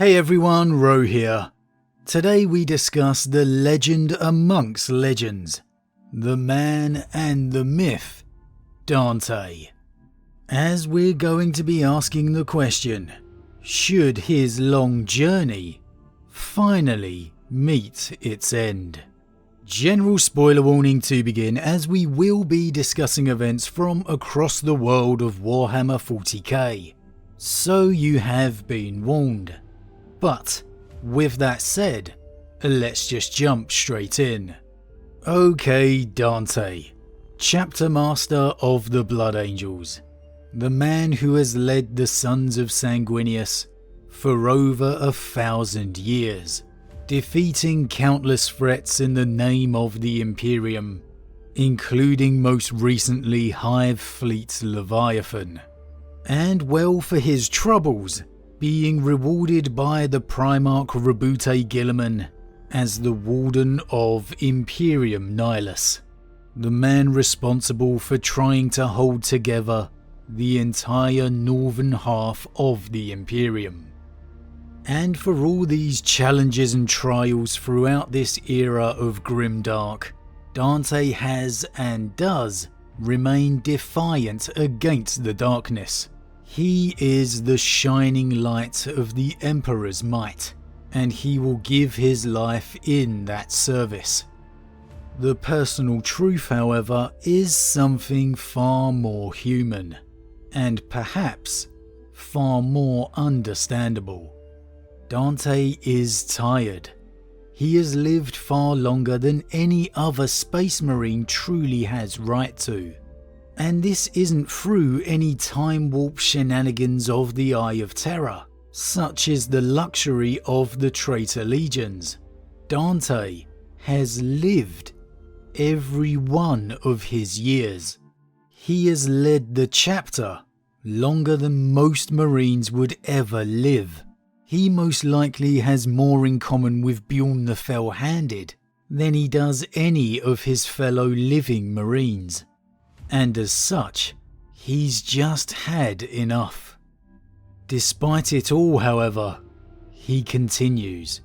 Hey everyone, Rho here. Today we discuss the legend amongst legends, the man and the myth, Dante. As we're going to be asking the question, should his long journey finally meet its end? General spoiler warning to begin, as we will be discussing events from across the world of Warhammer 40k, so you have been warned. But with that said, let's just jump straight in. Okay, Dante, Chapter Master of the Blood Angels, the man who has led the Sons of Sanguinius for over 1,000 years, defeating countless threats in the name of the Imperium, including most recently Hive Fleet's Leviathan, and well for his troubles, being rewarded by the Primarch Rabute Guilliman as the Warden of Imperium Nihilus, the man responsible for trying to hold together the entire northern half of the Imperium. And for all these challenges and trials throughout this era of grimdark, Dante has and does remain defiant against the darkness. He is the shining light of the Emperor's might, and he will give his life in that service. The personal truth, however, is something far more human, and perhaps far more understandable. Dante is tired. He has lived far longer than any other Space Marine truly has right to. And this isn't through any time warp shenanigans of the Eye of Terror, such as the luxury of the traitor legions. Dante has lived every one of his years. He has led the chapter longer than most Marines would ever live. He most likely has more in common with Bjorn the Fell-Handed than he does any of his fellow living Marines. And as such, he's just had enough. Despite it all, however, he continues.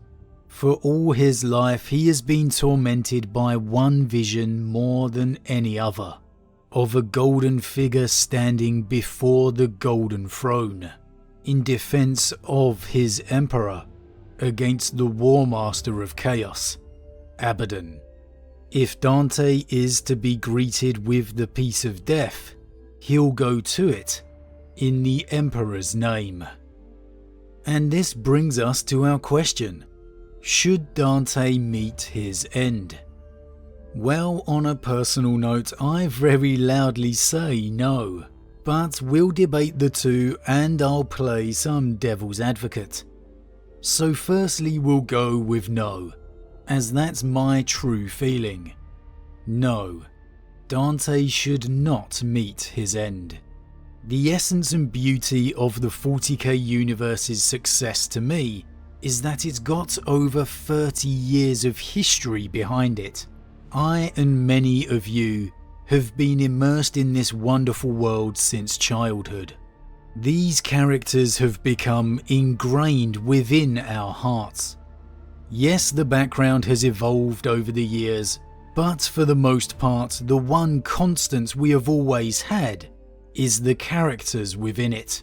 For all his life, he has been tormented by one vision more than any other, of a golden figure standing before the Golden Throne, in defense of his Emperor, against the War Master of Chaos, Abaddon. If Dante is to be greeted with the peace of death, he'll go to it in the Emperor's name. And this brings us to our question: should Dante meet his end? Well, on a personal note, I very loudly say no, but we'll debate the two and I'll play some devil's advocate. So firstly, we'll go with no, as that's my true feeling. No, Dante should not meet his end. The essence and beauty of the 40k universe's success to me is that it's got over 30 years of history behind it. I and many of you have been immersed in this wonderful world since childhood. These characters have become ingrained within our hearts. Yes, the background has evolved over the years, but for the most part, the one constant we have always had is the characters within it.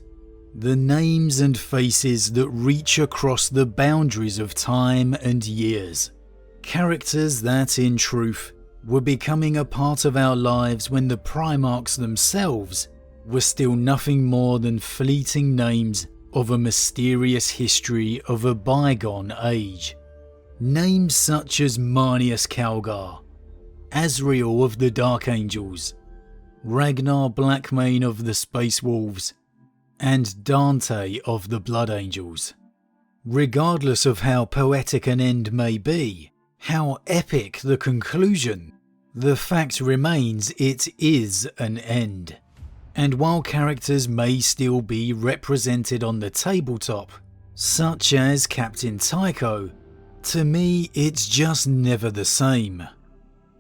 The names and faces that reach across the boundaries of time and years. Characters that, in truth, were becoming a part of our lives when the Primarchs themselves were still nothing more than fleeting names of a mysterious history of a bygone age. Names such as Marneus Calgar, Azrael of the Dark Angels, Ragnar Blackmane of the Space Wolves, and Dante of the Blood Angels. Regardless of how poetic an end may be, how epic the conclusion, the fact remains it is an end. And while characters may still be represented on the tabletop, such as Captain Tycho, to me it's just never the same.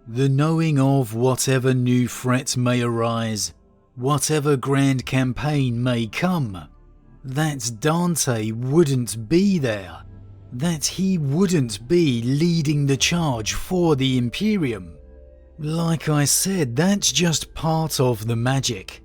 The knowing of whatever new threat may arise, whatever grand campaign may come, that Dante wouldn't be there, that he wouldn't be leading the charge for the Imperium. Like I said, that's just part of the magic.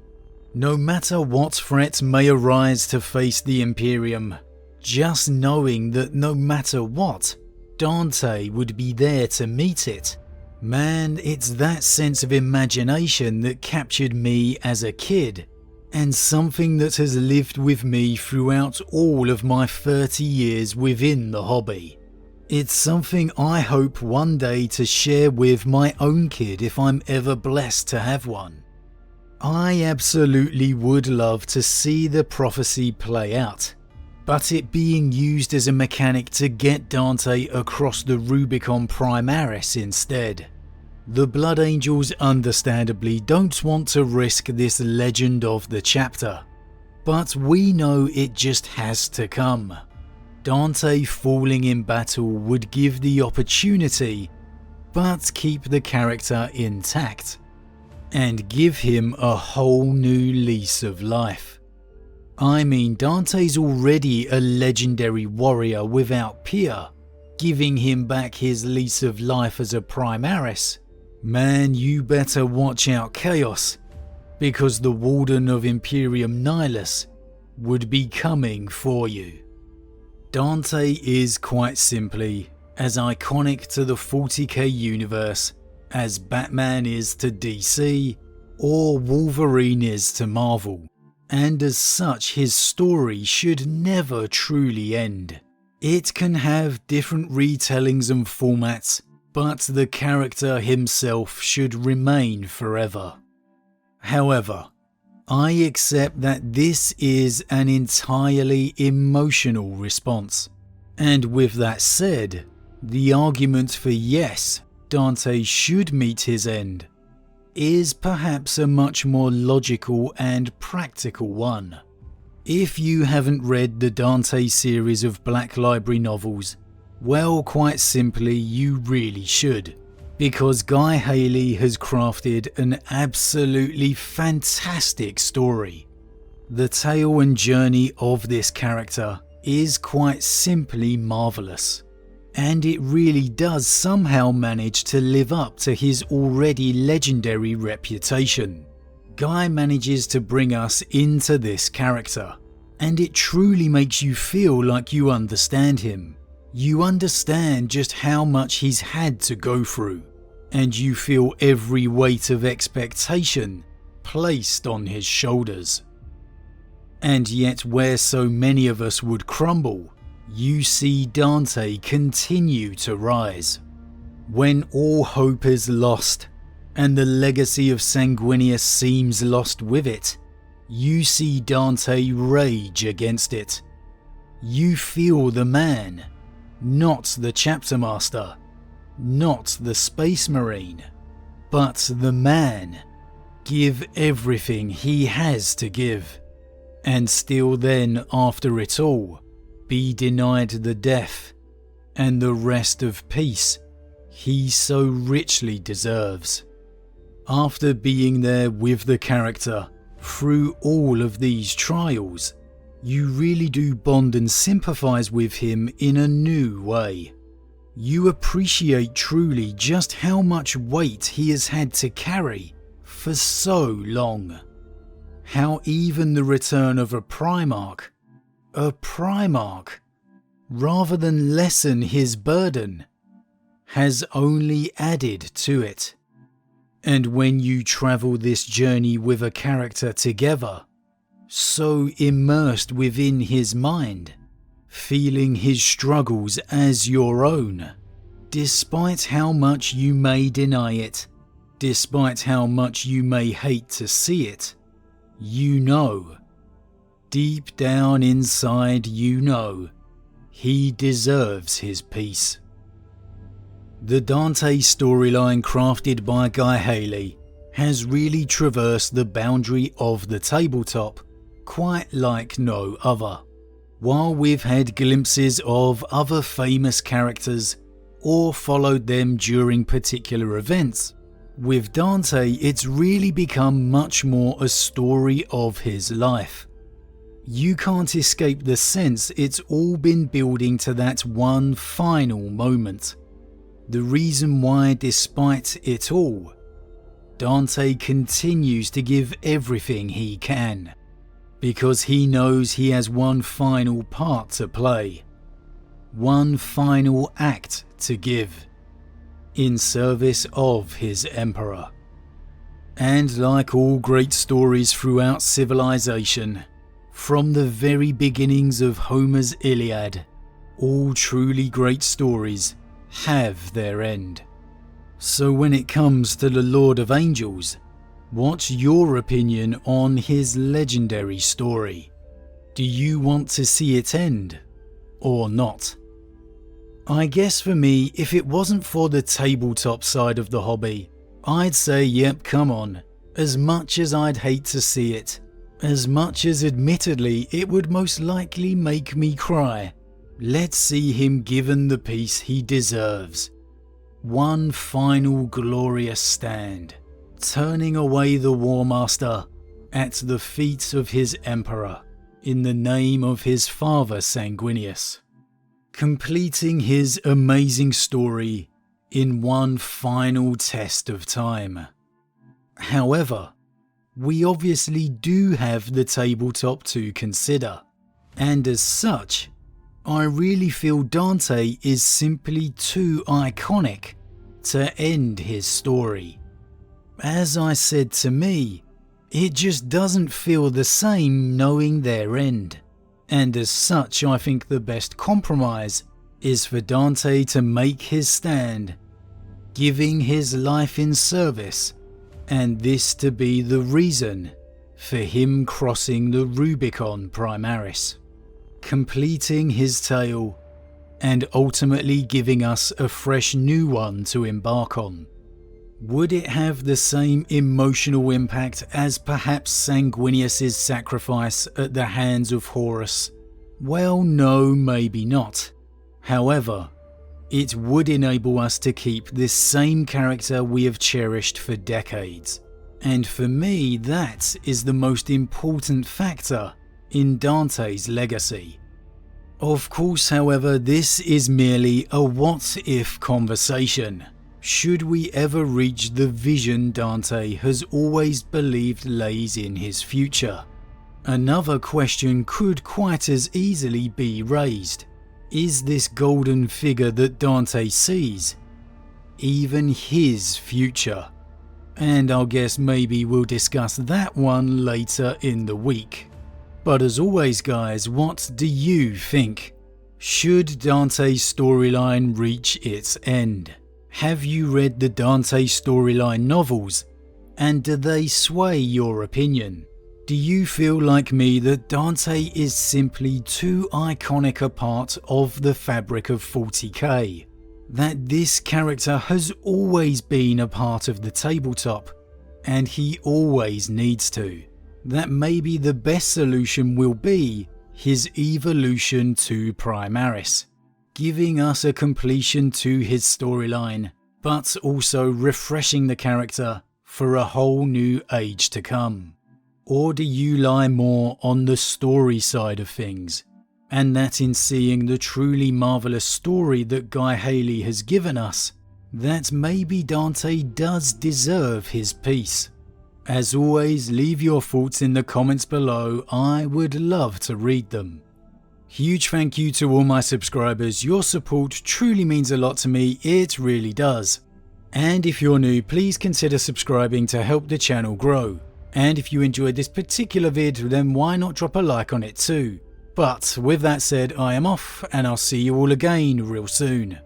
No matter what threat may arise to face the Imperium, just knowing that no matter what, Dante would be there to meet it. Man, it's that sense of imagination that captured me as a kid, and something that has lived with me throughout all of my 30 years within the hobby. It's something I hope one day to share with my own kid if I'm ever blessed to have one. I absolutely would love to see the prophecy play out, but it being used as a mechanic to get Dante across the Rubicon Primaris instead. The Blood Angels understandably don't want to risk this legend of the chapter, but we know it just has to come. Dante falling in battle would give the opportunity, but keep the character intact, and give him a whole new lease of life. I mean, Dante's already a legendary warrior without peer. Giving him back his lease of life as a Primaris, man, you better watch out Chaos, because the Warden of Imperium Nihilus would be coming for you. Dante is quite simply as iconic to the 40k universe as Batman is to DC or Wolverine is to Marvel, and as such his story should never truly end. It can have different retellings and formats, but the character himself should remain forever. However, I accept that this is an entirely emotional response, and with that said, the argument for yes, Dante should meet his end is perhaps a much more logical and practical one. If you haven't read the Dante series of Black Library novels, well, quite simply you really should, because Guy Haley has crafted an absolutely fantastic story. The tale and journey of this character is quite simply marvellous, and it really does somehow manage to live up to his already legendary reputation. Guy manages to bring us into this character, and it truly makes you feel like you understand him. You understand just how much he's had to go through, and you feel every weight of expectation placed on his shoulders. And yet where so many of us would crumble, you see Dante continue to rise. When all hope is lost, and the legacy of Sanguinius seems lost with it, you see Dante rage against it. You feel the man, not the chapter master, not the space marine, but the man, give everything he has to give, and still then after it all, be denied the death and the rest of peace he so richly deserves. After being there with the character through all of these trials, you really do bond and sympathise with him in a new way. You appreciate truly just how much weight he has had to carry for so long. How even the return of a Primarch, rather than lessen his burden, has only added to it. And when you travel this journey with a character together, so immersed within his mind, feeling his struggles as your own, despite how much you may deny it, despite how much you may hate to see it, you know, deep down inside you know, he deserves his peace. The Dante storyline crafted by Guy Haley has really traversed the boundary of the tabletop quite like no other. While we've had glimpses of other famous characters or followed them during particular events, with Dante it's really become much more a story of his life. You can't escape the sense it's all been building to that one final moment. The reason why, despite it all, Dante continues to give everything he can, because he knows he has one final part to play, one final act to give, in service of his emperor. And like all great stories throughout civilization, from the very beginnings of Homer's Iliad, all truly great stories have their end. So when it comes to the Lord of Angels, what's your opinion on his legendary story? Do you want to see it end, or not? I guess for me, if it wasn't for the tabletop side of the hobby, I'd say yep, come on, as much as I'd hate to see it, as much as admittedly it would most likely make me cry, let's see him given the peace he deserves. One final glorious stand, turning away the War Master at the feet of his emperor, in the name of his father Sanguinius, completing his amazing story in one final test of time. However, we obviously do have the tabletop to consider, and as such, I really feel Dante is simply too iconic to end his story. As I said, to me, it just doesn't feel the same knowing their end, and as such I think the best compromise is for Dante to make his stand, giving his life in service, and this to be the reason for him crossing the Rubicon Primaris, completing his tale and ultimately giving us a fresh new one to embark on. Would it have the same emotional impact as perhaps Sanguinius's sacrifice at the hands of Horus? Well, no, maybe not. However, it would enable us to keep this same character we have cherished for decades. And for me, that is the most important factor in Dante's legacy. Of course, however, this is merely a what-if conversation. Should we ever reach the vision Dante has always believed lays in his future? Another question could quite as easily be raised. Is this golden figure that Dante sees even his future? And I'll guess maybe we'll discuss that one later in the week. But as always guys, what do you think? Should Dante's storyline reach its end? Have you read the Dante storyline novels? And do they sway your opinion? Do you feel like me that Dante is simply too iconic a part of the fabric of 40k? That this character has always been a part of the tabletop, and he always needs to? That maybe the best solution will be his evolution to Primaris, giving us a completion to his storyline, but also refreshing the character for a whole new age to come? Or do you lie more on the story side of things, and that in seeing the truly marvellous story that Guy Haley has given us, that maybe Dante does deserve his peace? As always, leave your thoughts in the comments below, I would love to read them. Huge thank you to all my subscribers, your support truly means a lot to me, it really does. And if you're new, please consider subscribing to help the channel grow. And if you enjoyed this particular vid, then why not drop a like on it too. But with that said, I am off, and I'll see you all again real soon.